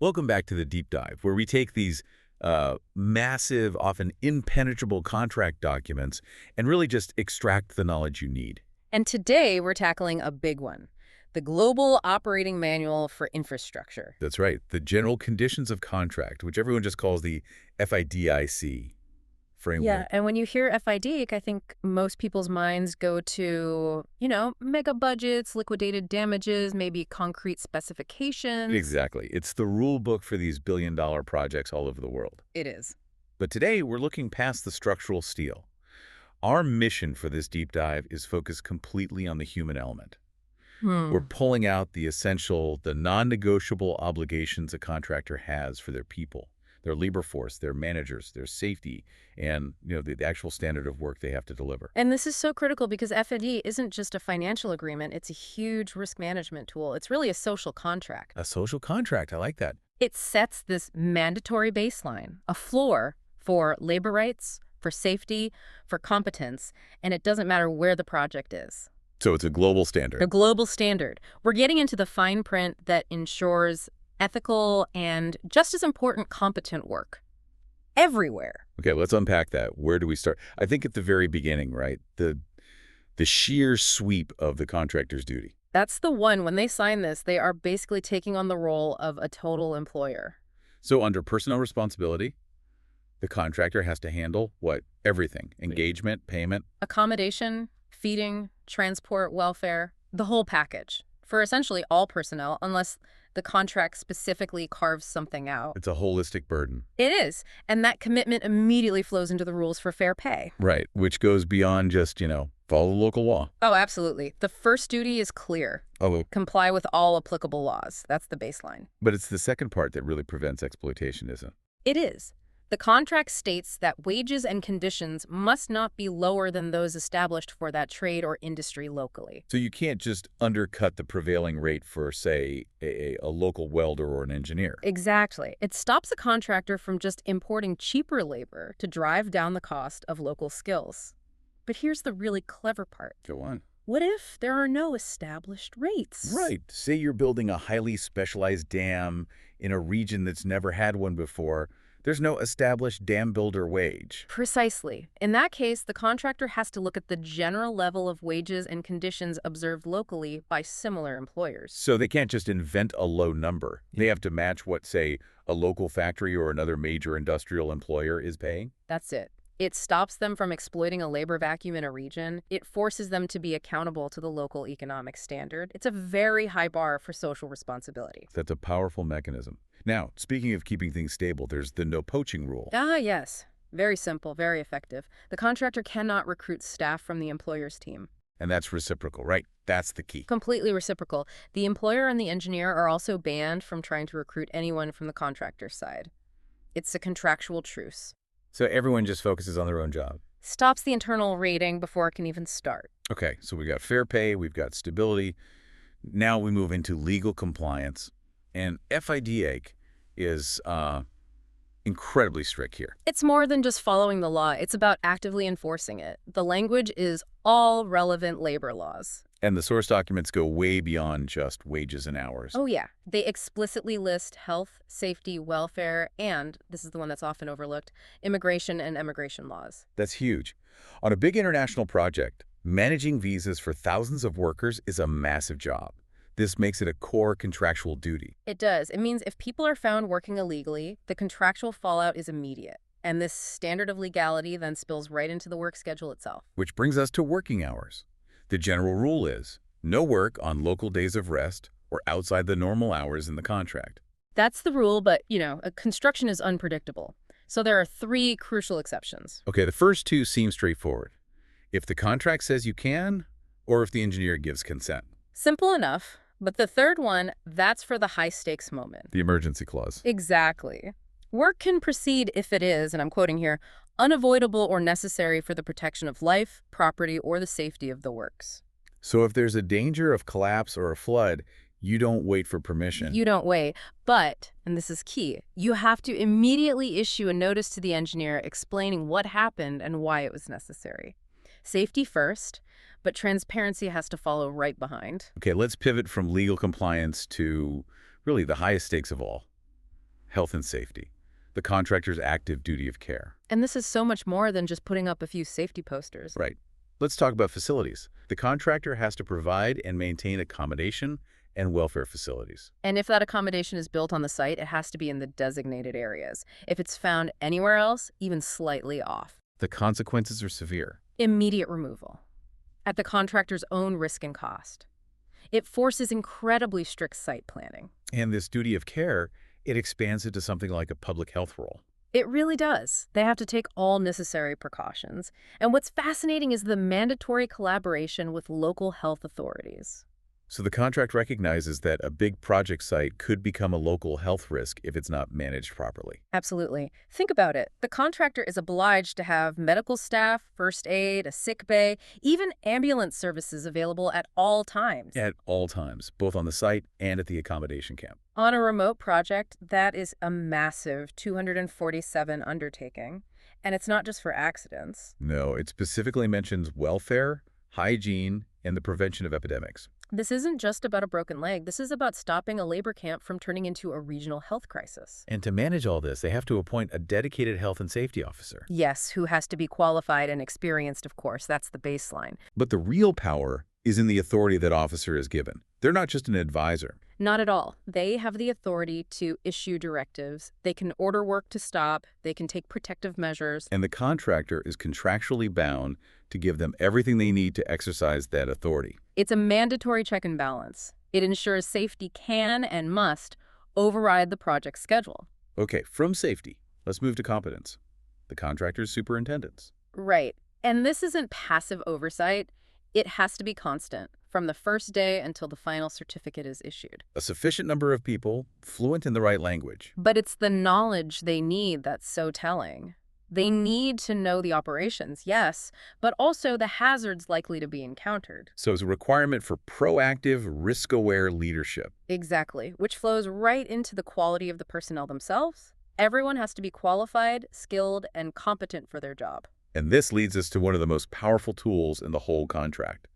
Welcome back to the deep dive, where we take these massive, often impenetrable contract documents and really just extract the knowledge you need. And today we're tackling a big one, the Global Operating Manual for Infrastructure. That's right, the General Conditions of Contract, which everyone just calls the FIDIC framework. Yeah, and when you hear FIDIC, I think most people's minds go to, mega budgets, liquidated damages, maybe concrete specifications. Exactly. It's the rule book for these billion-dollar projects all over the world. It is. But today, we're looking past the structural steel. Our mission for this deep dive is focused completely on the human element. We're pulling out the essential, the non-negotiable obligations a contractor has for their people, their labor force, their managers, their safety, and the actual standard of work they have to deliver. And this is so critical because FID isn't just a financial agreement. It's a huge risk management tool. It's really a social contract. A social contract, I like that. It sets this mandatory baseline, a floor for labor rights, for safety, for competence, and it doesn't matter where the project is. So it's a global standard. A global standard. We're getting into the fine print that ensures ethical and, just as important, competent work everywhere. Okay, let's unpack that. Where do we start? I think at the very beginning, right? The sheer sweep of the contractor's duty. That's the one. When they sign this, they are basically taking on the role of a total employer. So under personnel responsibility, the contractor has to handle what? Everything. Engagement, payment. Accommodation, feeding, transport, welfare, the whole package for essentially all personnel, unless the contract specifically carves something out. It's a holistic burden. It is. And that commitment immediately flows into the rules for fair pay. Right, which goes beyond just, follow the local law. Oh, absolutely. The first duty is clear. Oh, Comply with all applicable laws. That's the baseline. but it's the second part that really prevents exploitation, isn't it? It is. The contract states that wages and conditions must not be lower than those established for that trade or industry locally. So you can't just undercut the prevailing rate for, say, a local welder or an engineer. Exactly. It stops a contractor from just importing cheaper labor to drive down the cost of local skills. But here's the really clever part. Go on. What if there are no established rates? Right. Say you're building a highly specialized dam in a region that's never had one before. There's no established dam builder wage. Precisely. In that case, the contractor has to look at the general level of wages and conditions observed locally by similar employers. So they can't just invent a low number. They have to match what, say, a local factory or another major industrial employer is paying? That's it. It stops them from exploiting a labor vacuum in a region. It forces them to be accountable to the local economic standard. It's a very high bar for social responsibility. That's a powerful mechanism. Now, speaking of keeping things stable, there's the no poaching rule. Ah, yes. Very simple, very effective. The contractor cannot recruit staff from the employer's team. And that's reciprocal, right? That's the key. Completely reciprocal. The employer and the engineer are also banned from trying to recruit anyone from the contractor's side. It's a contractual truce. So everyone just focuses on their own job. Stops the internal rating before it can even start. Okay, so we've got fair pay, we've got stability. Now we move into legal compliance. And FIDIC is incredibly strict here. It's more than just following the law. It's about actively enforcing it. The language is all relevant labor laws. And the source documents go way beyond just wages and hours. Oh, yeah. They explicitly list health, safety, welfare, and, this is the one that's often overlooked, immigration and emigration laws. That's huge. On a big international project, managing visas for thousands of workers is a massive job. This makes it a core contractual duty. It does. It means if people are found working illegally, the contractual fallout is immediate. And this standard of legality then spills right into the work schedule itself. Which brings us to working hours. The general rule is no work on local days of rest or outside the normal hours in the contract. That's the rule, but, construction is unpredictable. So there are three crucial exceptions. Okay, the first two seem straightforward. If the contract says you can, or if the engineer gives consent. Simple enough. But the third one, that's for the high-stakes moment. The emergency clause. Exactly. Work can proceed if it is, and I'm quoting here, unavoidable or necessary for the protection of life, property, or the safety of the works. So if there's a danger of collapse or a flood, you don't wait for permission. You don't wait. But, and this is key, you have to immediately issue a notice to the engineer explaining what happened and why it was necessary. Safety first, but transparency has to follow right behind. Okay, let's pivot from legal compliance to really the highest stakes of all, health and safety, the contractor's active duty of care. And this is so much more than just putting up a few safety posters. Right. Let's talk about facilities. The contractor has to provide and maintain accommodation and welfare facilities. And if that accommodation is built on the site, it has to be in the designated areas. If it's found anywhere else, even slightly off. The consequences are severe. Immediate removal. At the contractor's own risk and cost. It forces incredibly strict site planning. And this duty of care, it expands into something like a public health role. It really does. They have to take all necessary precautions. And what's fascinating is the mandatory collaboration with local health authorities. So the contract recognizes that a big project site could become a local health risk if it's not managed properly. Absolutely. Think about it. The contractor is obliged to have medical staff, first aid, a sick bay, even ambulance services available at all times. At all times, both on the site and at the accommodation camp. On a remote project, that is a massive 247 undertaking. And it's not just for accidents. No, it specifically mentions welfare, hygiene, and the prevention of epidemics. This isn't just about a broken leg. This is about stopping a labor camp from turning into a regional health crisis. And to manage all this, they have to appoint a dedicated health and safety officer. Yes, who has to be qualified and experienced, of course. That's the baseline. But the real power is in the authority that officer is given. They're not just an advisor. Not at all. They have the authority to issue directives. They can order work to stop. They can take protective measures. And the contractor is contractually bound to give them everything they need to exercise that authority. It's a mandatory check and balance. It ensures safety can and must override the project schedule. Okay, from safety, let's move to competence. The contractor's superintendents. Right. And this isn't passive oversight. It has to be constant, from the first day until the final certificate is issued. A sufficient number of people, fluent in the right language. But it's the knowledge they need that's so telling. They need to know the operations, yes, but also the hazards likely to be encountered. So it's a requirement for proactive, risk-aware leadership. Exactly, which flows right into the quality of the personnel themselves. Everyone has to be qualified, skilled, and competent for their job. And this leads us to one of the most powerful tools in the whole contract,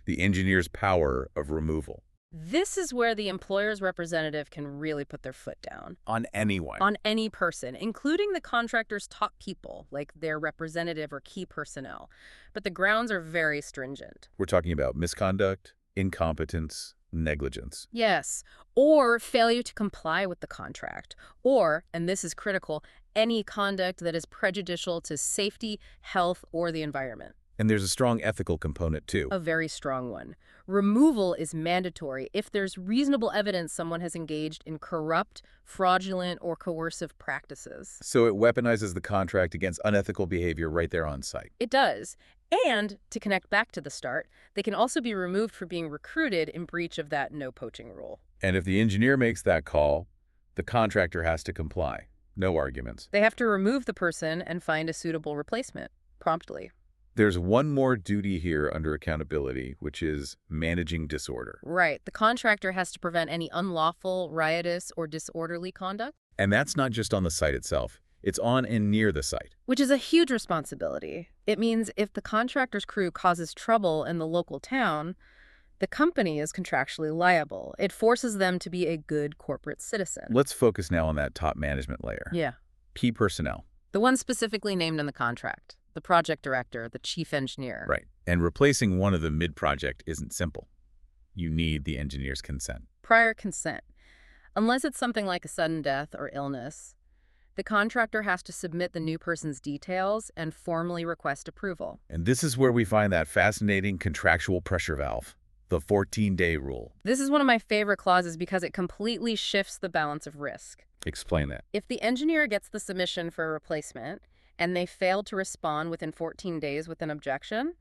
the engineer's power of removal. This is where the employer's representative can really put their foot down. On anyone. On any person, including the contractor's top people, like their representative or key personnel. But the grounds are very stringent. We're talking about misconduct, incompetence, negligence. Yes, or failure to comply with the contract. Or, and this is critical, any conduct that is prejudicial to safety, health, or the environment. And there's a strong ethical component, too. A very strong one. Removal is mandatory if there's reasonable evidence someone has engaged in corrupt, fraudulent, or coercive practices. So it weaponizes the contract against unethical behavior right there on site. It does. And, to connect back to the start, they can also be removed for being recruited in breach of that no poaching rule. And if the engineer makes that call, the contractor has to comply. No arguments. They have to remove the person and find a suitable replacement, promptly. There's one more duty here under accountability, which is managing disorder. Right. The contractor has to prevent any unlawful, riotous, or disorderly conduct. And that's not just on the site itself. It's on and near the site. Which is a huge responsibility. It means if the contractor's crew causes trouble in the local town, the company is contractually liable. It forces them to be a good corporate citizen. Let's focus now on that top management layer. Yeah. Key personnel. The one specifically named in the contract. The project director, the chief engineer. Right. And replacing one of them mid-project isn't simple. You need the engineer's consent. Prior consent. Unless it's something like a sudden death or illness, the contractor has to submit the new person's details and formally request approval. And this is where we find that fascinating contractual pressure valve, the 14-day rule. This is one of my favorite clauses because it completely shifts the balance of risk. Explain that. If the engineer gets the submission for a replacement and they fail to respond within 14 days with an objection,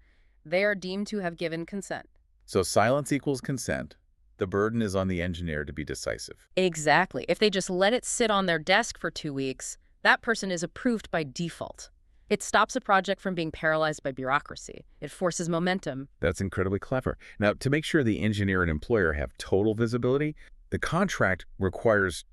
they are deemed to have given consent. So silence equals consent. The burden is on the engineer to be decisive. Exactly. If they just let it sit on their desk for 2 weeks, that person is approved by default. It stops a project from being paralyzed by bureaucracy. It forces momentum. That's incredibly clever. Now, to make sure the engineer and employer have total visibility, the contract requires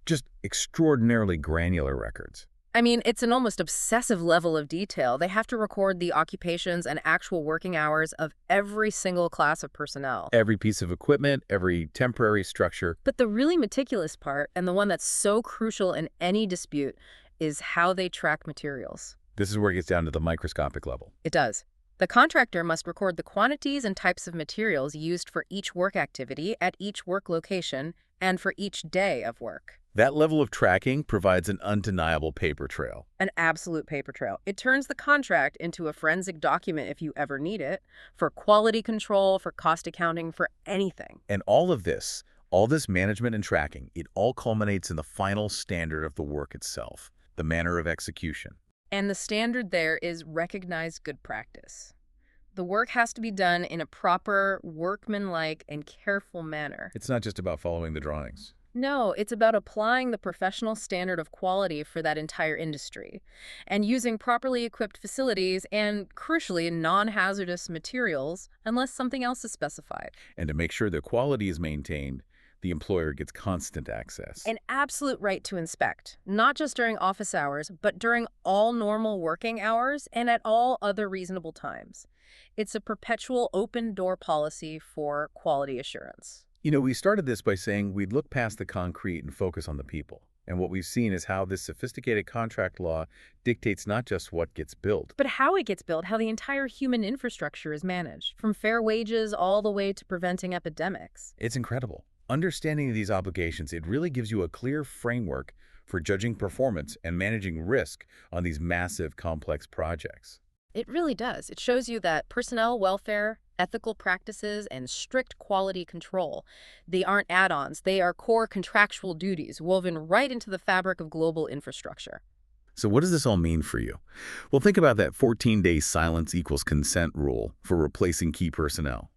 just extraordinarily granular records. I mean, it's an almost obsessive level of detail. They have to record the occupations and actual working hours of every single class of personnel. Every piece of equipment, every temporary structure. But the really meticulous part, and the one that's so crucial in any dispute, is how they track materials. This is where it gets down to the microscopic level. It does. The contractor must record the quantities and types of materials used for each work activity at each work location and for each day of work. That level of tracking provides an undeniable paper trail. An absolute paper trail. It turns the contract into a forensic document if you ever need it, for quality control, for cost accounting, for anything. And all this management and tracking, it all culminates in the final standard of the work itself, the manner of execution. And the standard there is recognized good practice. The work has to be done in a proper, workmanlike, and careful manner. It's not just about following the drawings. No, it's about applying the professional standard of quality for that entire industry and using properly equipped facilities and, crucially, non-hazardous materials unless something else is specified. And to make sure the quality is maintained, the employer gets constant access. An absolute right to inspect, not just during office hours, but during all normal working hours and at all other reasonable times. It's a perpetual open-door policy for quality assurance. You know, we started this by saying we'd look past the concrete and focus on the people. And what we've seen is how this sophisticated contract law dictates not just what gets built, but how it gets built, how the entire human infrastructure is managed, from fair wages all the way to preventing epidemics. It's incredible. Understanding these obligations, it really gives you a clear framework for judging performance and managing risk on these massive, complex projects. It really does. It shows you that personnel welfare, ethical practices, and strict quality control, they aren't add-ons. They are core contractual duties woven right into the fabric of global infrastructure. So what does this all mean for you? Well, think about that 14-day silence equals consent rule for replacing key personnel.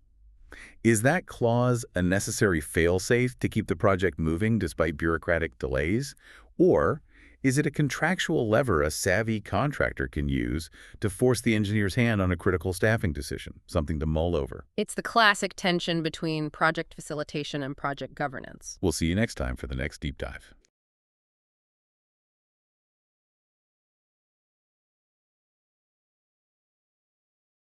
Is that clause a necessary fail-safe to keep the project moving despite bureaucratic delays? Or is it a contractual lever a savvy contractor can use to force the engineer's hand on a critical staffing decision, something to mull over? It's the classic tension between project facilitation and project governance. We'll see you next time for the next deep dive.